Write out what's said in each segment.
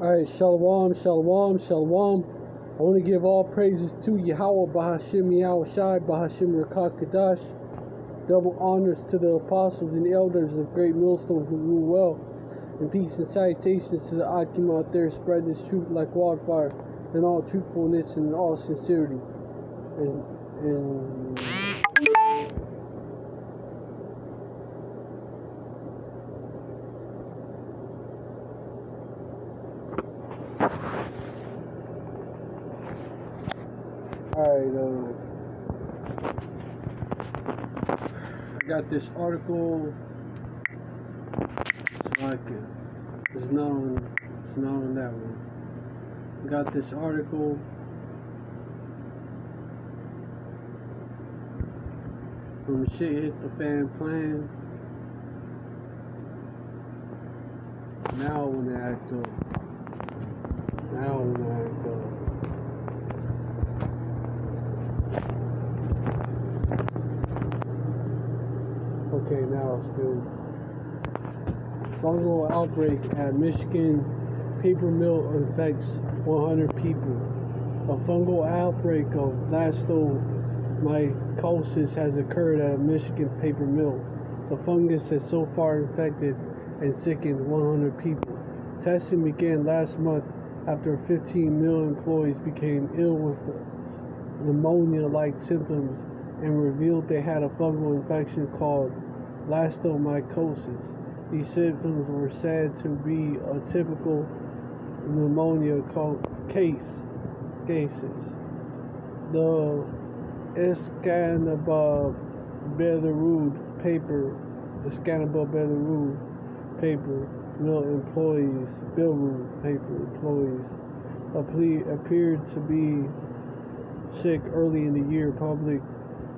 Alright, Shalom, Shalom, Shalom. I want to give all praises to Yahweh, Bahashim Yahushai, Bahashim Rakakadash. Double honors to the apostles and elders of Great Millstone who rule well. And peace and salutations to the Akim out there spreading this truth like wildfire, in all truthfulness and in all sincerity. And alright, I got this article. It's not on that one. I got this article. From shit hit the fan plan. Now I wanna act up. Okay, now it's good. Fungal outbreak at Michigan paper mill infects 100 people. A fungal outbreak of blastomycosis has occurred at a Michigan paper mill. The fungus has so far infected and sickened 100 people. Testing began last month after 15 mill employees became ill with pneumonia-like symptoms and revealed they had a fungal infection called blastomycosis. These symptoms were said to be a typical pneumonia cases. The Escanaba-Belarus paper mill employees appeared to be sick early in the year. Public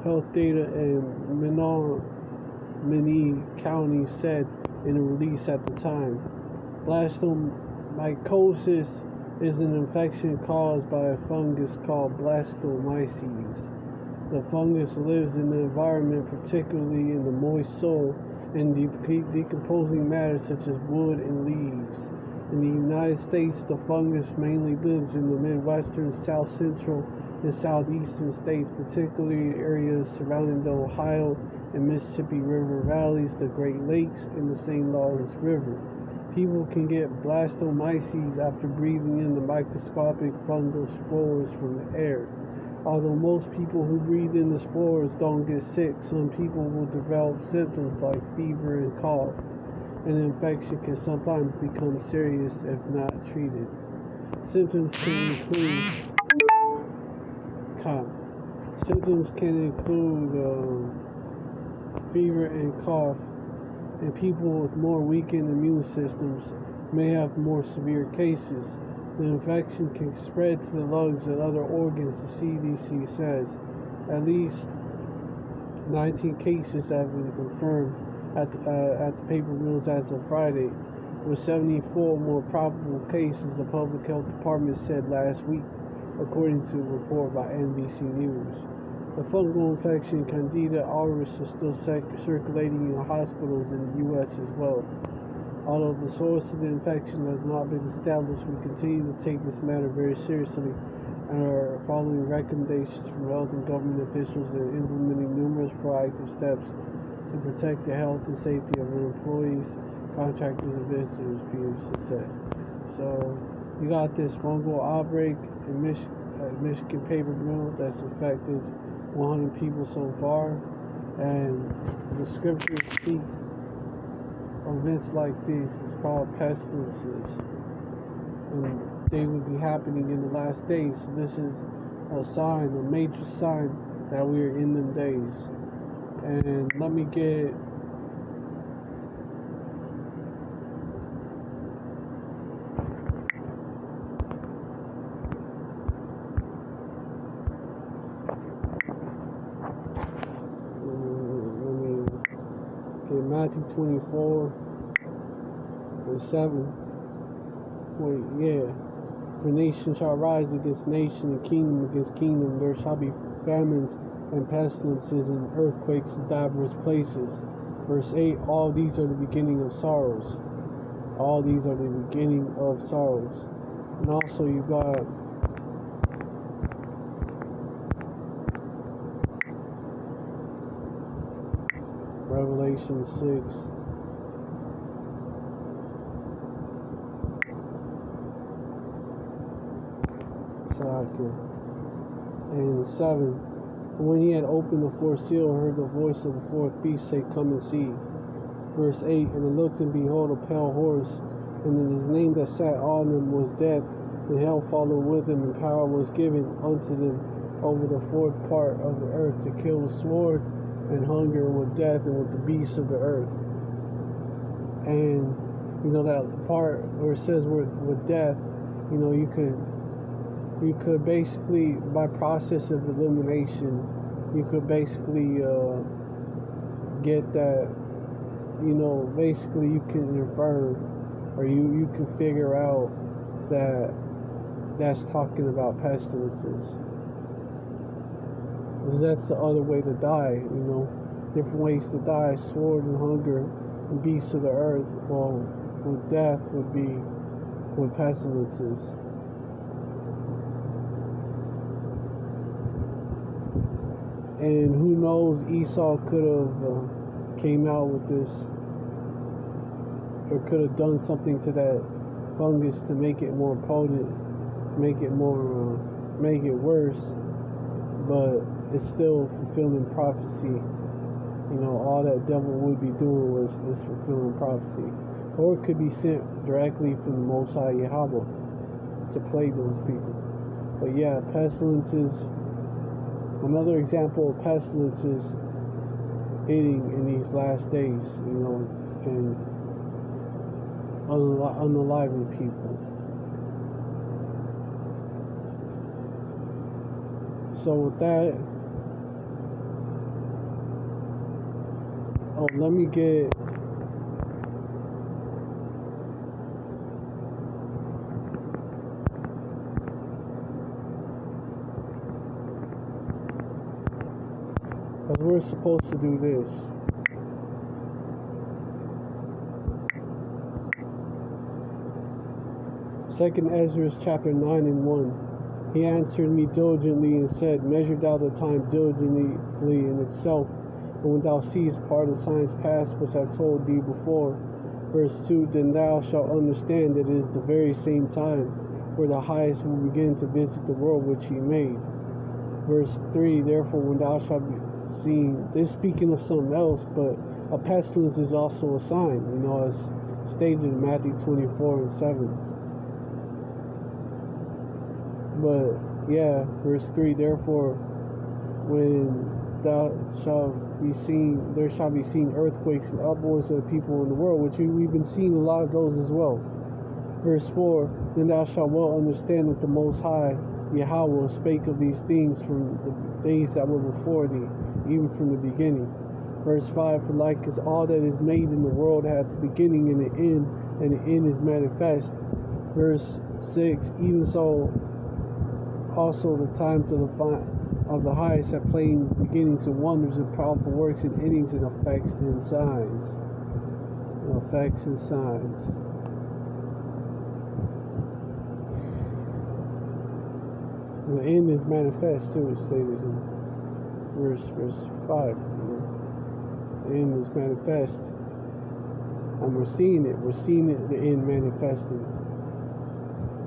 health data in Menominee County said in a release at the time. Blastomycosis is an infection caused by a fungus called blastomyces. The fungus lives in the environment, particularly in the moist soil, and decomposing matter such as wood and leaves. In the United States, the fungus mainly lives in the Midwestern, South Central, and Southeastern states, particularly areas surrounding the Ohio and Mississippi River valleys, the Great Lakes, and the St. Lawrence River. People can get blastomyces after breathing in the microscopic fungal spores from the air. Although most people who breathe in the spores don't get sick, some people will develop symptoms like fever and cough, and the infection can sometimes become serious if not treated. Symptoms can include fever and cough, and people with more weakened immune systems may have more severe cases. The infection can spread to the lungs and other organs, the CDC says. At least 19 cases have been confirmed at the paper mills as of Friday, with 74 more probable cases, the public health department said last week, according to a report by NBC News. The fungal infection Candida auris is still circulating in hospitals in the U.S. as well. Although the source of the infection has not been established, we continue to take this matter very seriously and are following recommendations from health and government officials and implementing numerous proactive steps to protect the health and safety of our employees, contractors, and visitors, Peterson said. So, you got this fungal outbreak in Michigan paper mill that's affected 100 people so far, and the scriptures speak of events like these. It's called pestilences, and they would be happening in the last days. So this is a sign, a major sign that we are in them days. And let me get Matthew 24 and 7. For nation shall rise against nation and kingdom against kingdom. There shall be famines and pestilences and earthquakes in diverse places. Verse 8, all these are the beginning of sorrows. All these are the beginning of sorrows. And also you got Revelation 6. And 7. When he had opened the fourth seal, I heard the voice of the fourth beast say, "Come and see." Verse 8. And I looked, and behold, a pale horse, and his name that sat on him was Death, and hell followed with him, and power was given unto them over the fourth part of the earth to kill with sword and hunger, with death, and with the beasts of the earth. And that part where it says with death, you could basically, by process of elimination, you could basically get that, basically you can infer, or you can figure out that that's talking about pestilences. Because that's the other way to die, different ways to die: sword and hunger and beasts of the earth. Well, with death would be with pestilences. And who knows, Esau could have came out with this, or could have done something to that fungus to make it more potent, make it worse, but it's still fulfilling prophecy. All that devil would be doing is fulfilling prophecy. Or it could be sent directly from the Most High Yahweh to plague those people. But yeah, pestilences. Another example of pestilences hitting in these last days, and unaliving people. So with that, let me get because we're supposed to do this. Second Ezra chapter 9 and 1. He answered me diligently and said, Measure thou the time diligently in itself, and when thou seest part of the signs past which I told thee before. Verse 2. Then thou shalt understand that it is the very same time where the highest will begin to visit the world which he made. Verse 3. Therefore, when thou shalt be seen, this speaking of something else, but a pestilence is also a sign, as stated in Matthew 24 and 7. But yeah, verse 3. Therefore, when thou shalt be seen, there shall be seen earthquakes and upwards of the people in the world, which we've been seeing a lot of those as well. Verse 4. Then thou shalt well understand that the Most High Yahweh spake of these things from the days that were before thee, even from the beginning. Verse 5. For like as all that is made in the world hath the beginning and the end, and the end is manifest. Verse 6. Even so also the times of the highest have plain beginnings and wonders and powerful works and endings and effects and signs. Effects and signs. The end is manifest too, it's stated in verse 5. The end is manifest. And we're seeing it. We're seeing it, the end manifesting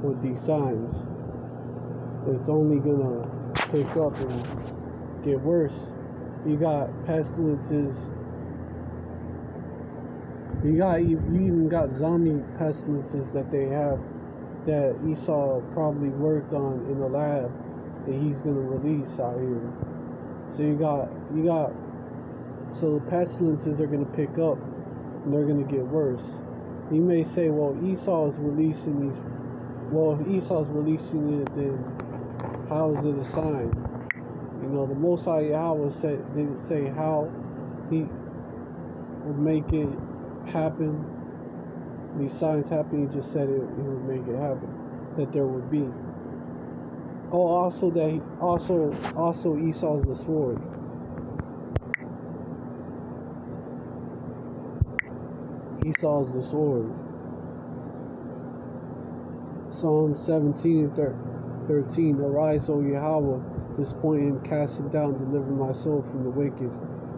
with these signs. It's only gonna pick up and get worse. You got pestilences. You even got zombie pestilences that they have, that Esau probably worked on in the lab, that he's gonna release out here. So you got so the pestilences are gonna pick up and they're gonna get worse. You may say, well, Esau is releasing these. Well, if Esau's releasing it, then how is it a sign? The Most High Yahweh didn't say how he would make it happen. These signs happen. He just said he would make it happen. That there would be. Oh, also Esau's the sword. Esau's the sword. Psalm 17 and 13. Arise, O Yahweh, disappoint him, cast him down, deliver my soul from the wicked.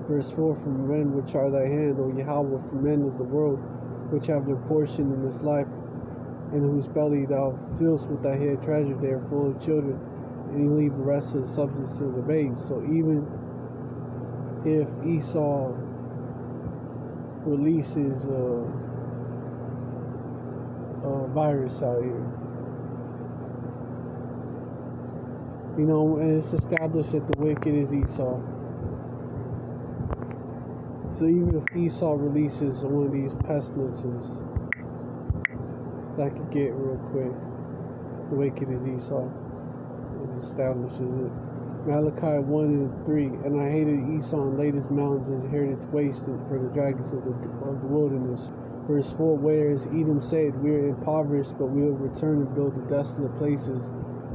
Verse 4. From men which are thy hand, O Yahweh, from men of the world, which have their portion in this life, and whose belly thou fillest with thy hid treasure. They are full of children, and you leave the rest of the substance to the babes. So even if Esau releases a virus out here, and it's established that the wicked is Esau. So even if Esau releases one of these pestilences, that could get real quick. The wicked is Esau. It establishes it. Malachi 1 and 3. And I hated Esau and laid his mountains as heritage wasted for the dragons of the wilderness. Verse 4. Whereas Edom said, we are impoverished, but we will return and build the desolate places.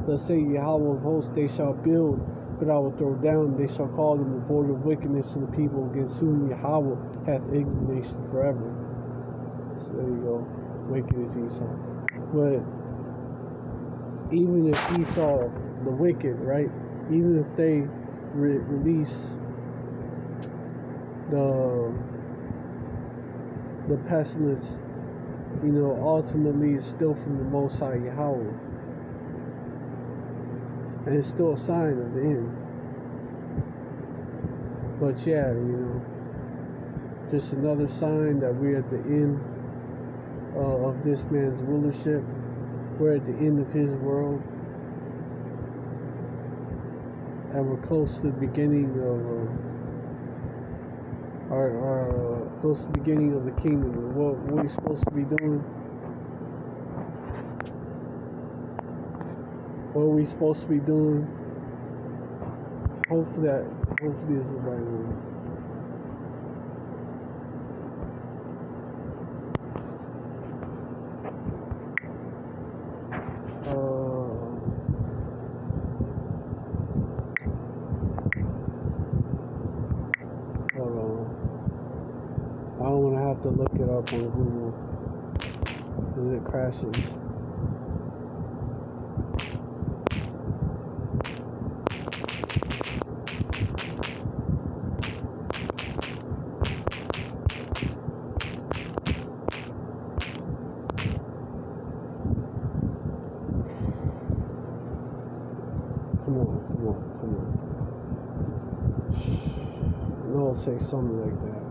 Thus say Yahweh of hosts, they shall build, but I will throw down. They shall call them the border of wickedness to the people against whom Yahweh hath indignation forever. So there you go. Wicked is Esau. But even if Esau, the wicked, right? Even if they release the pestilence, ultimately it's still from the Most High Yahweh. And it's still a sign of the end. But yeah, just another sign that we're at the end of this man's rulership. We're at the end of his world. And we're close to the beginning of close to the beginning of the kingdom. And what we're supposed to be doing. What are we supposed to be doing? Hopefully this is the right one. Hold on. I don't want to have to look it up on Google because it crashes. Come on. I know it'll say something like that.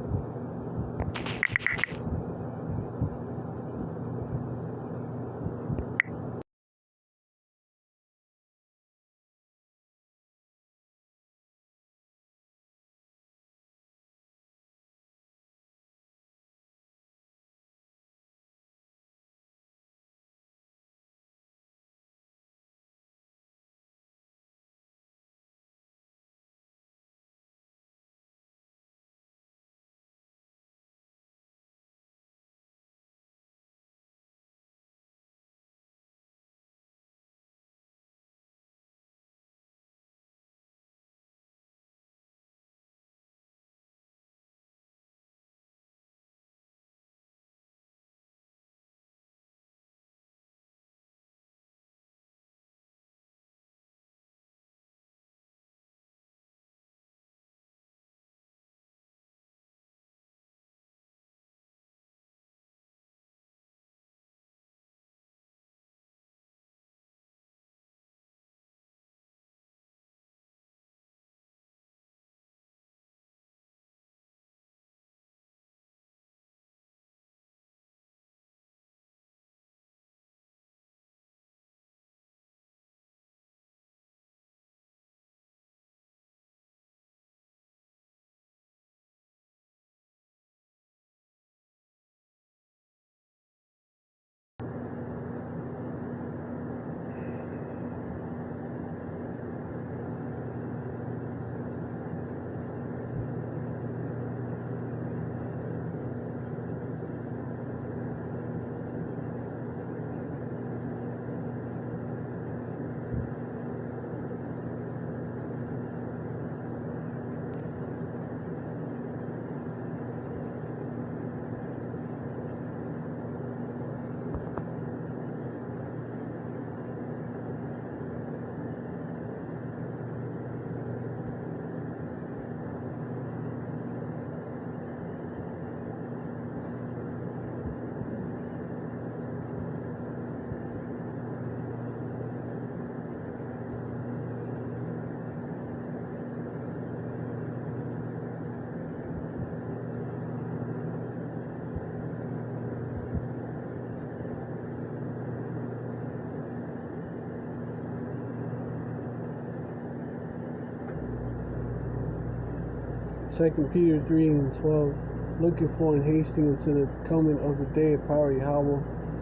2 Peter 3:12, looking for and hasting unto the coming of the day of power Yahweh,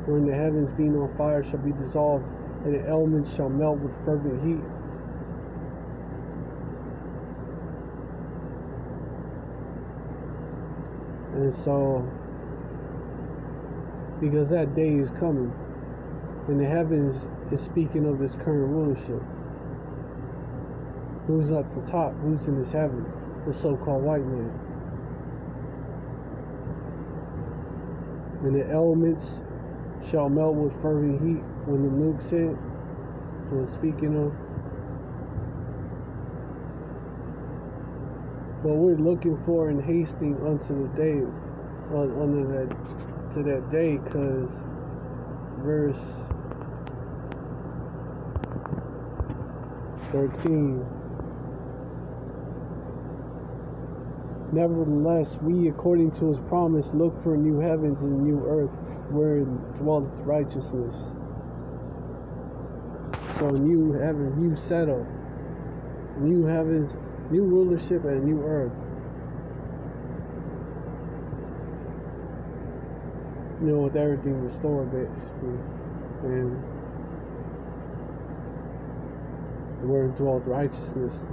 wherein the heavens being on fire shall be dissolved, and the elements shall melt with fervent heat. And so, because that day is coming, and the heavens is speaking of this current rulership. Who's at the top? Who's in this heaven? The so-called white man. And the elements shall melt with fervent heat. When the nukes hit, so it's speaking of. But we're looking for and hasting unto the day, to that day, because verse 13. Nevertheless, we, according to his promise, look for new heavens and a new earth, wherein dwelleth righteousness. So a new heaven, new setup, new heavens, new rulership, and new earth. You know, with everything restored, basically. And where dwelleth righteousness.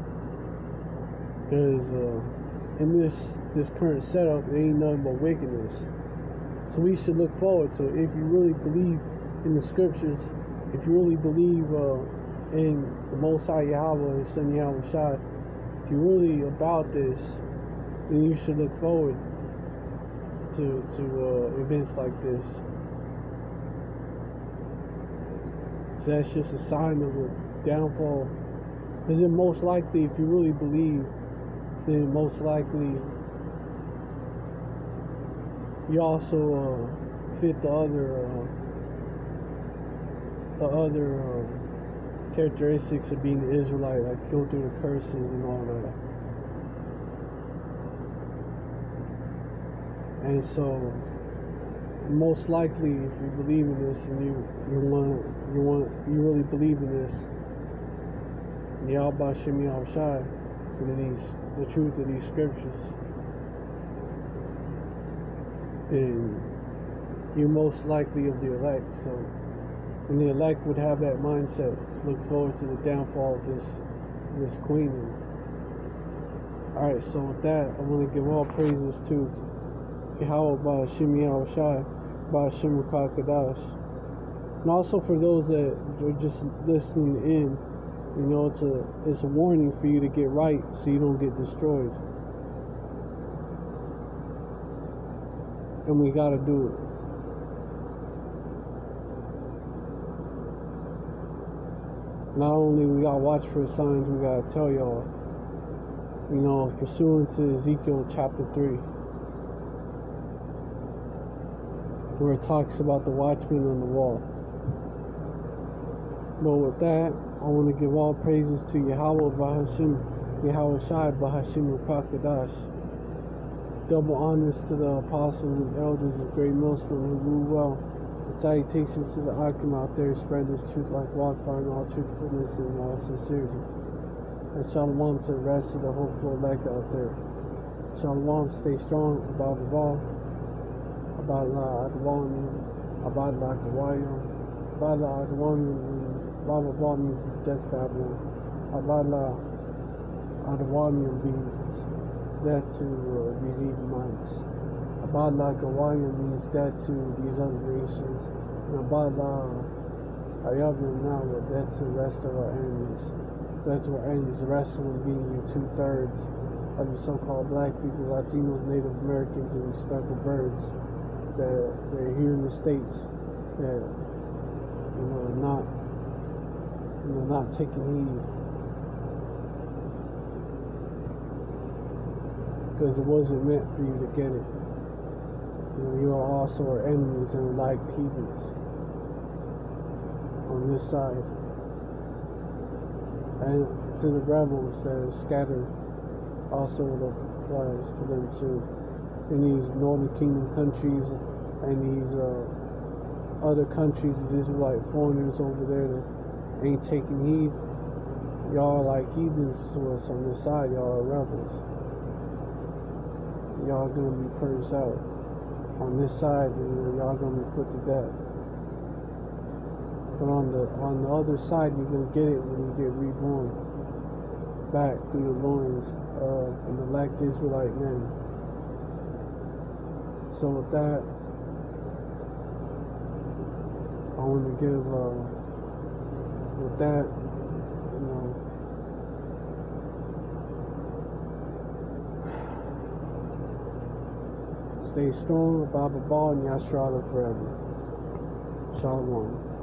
Because in this current setup, it ain't nothing but wickedness. So we should look forward to it. If you really believe in the scriptures, if you really believe in the Most High Yahweh, His Son Yahweh Shai, if you're really about this, then you should look forward to events like this. So that's just a sign of a downfall. Because then most likely, if you really believe, then most likely you also fit the other characteristics of being an Israelite, like go through the curses and all that. And so, most likely, if you believe in this and you really believe in this, Yahweh Shem Yahweh Shai, and the truth of these scriptures, and you're most likely of the elect. So, and the elect would have that mindset, look forward to the downfall of this queen. Alright, so with that, I want to give all praises to Yahweh by Hashem Yahweh Shai, by Hashem Kadash. And also for those that are just listening in, you know, it's a warning for you to get right so you don't get destroyed. And we gotta do it. Not only we gotta watch for signs, we gotta tell y'all, you know, pursuant to Ezekiel chapter 3, where it talks about the watchman on the wall. But with that, I want to give all praises to Yahweh Bahashim, Yahweh Shai Bahashim Kadash. Double honors to the apostles and elders of Great Millstone who rule well. And salutations to the Akim out there spread this truth like wildfire in all truthfulness and all sincerity. And Shalom to the rest of the hopeful elect out there. Shalom, stay strong about the ball. About la Adwani, about la Gawayo. About la Adwani means Baba Ball means death Babylon. About la Adwani means death to these evil minds. About la Gawayo means death to these other nations. And about la Ayabim now, death to the rest of our enemies. Death to our enemies, the rest of them being 2/3 of the so-called black people, Latinos, Native Americans, and speckled birds that are here in the States that not taking heed, because it wasn't meant for you to get it. You are also our enemies and like heathens on this side. And to the rebels that are scattered, also applies to them too. In these Northern Kingdom countries and these other countries, these Israelite foreigners over there that ain't taking heed, y'all are like heathens to us on this side. Y'all are rebels. y'all gonna be purged out. On this side, y'all gonna be put to death. But on the other side, you're gonna get it when you get reborn back through the loins of an elect Israelite man. So with that, I want to give with that, stay strong, Baba Ball, and Yashrala forever. Shalom.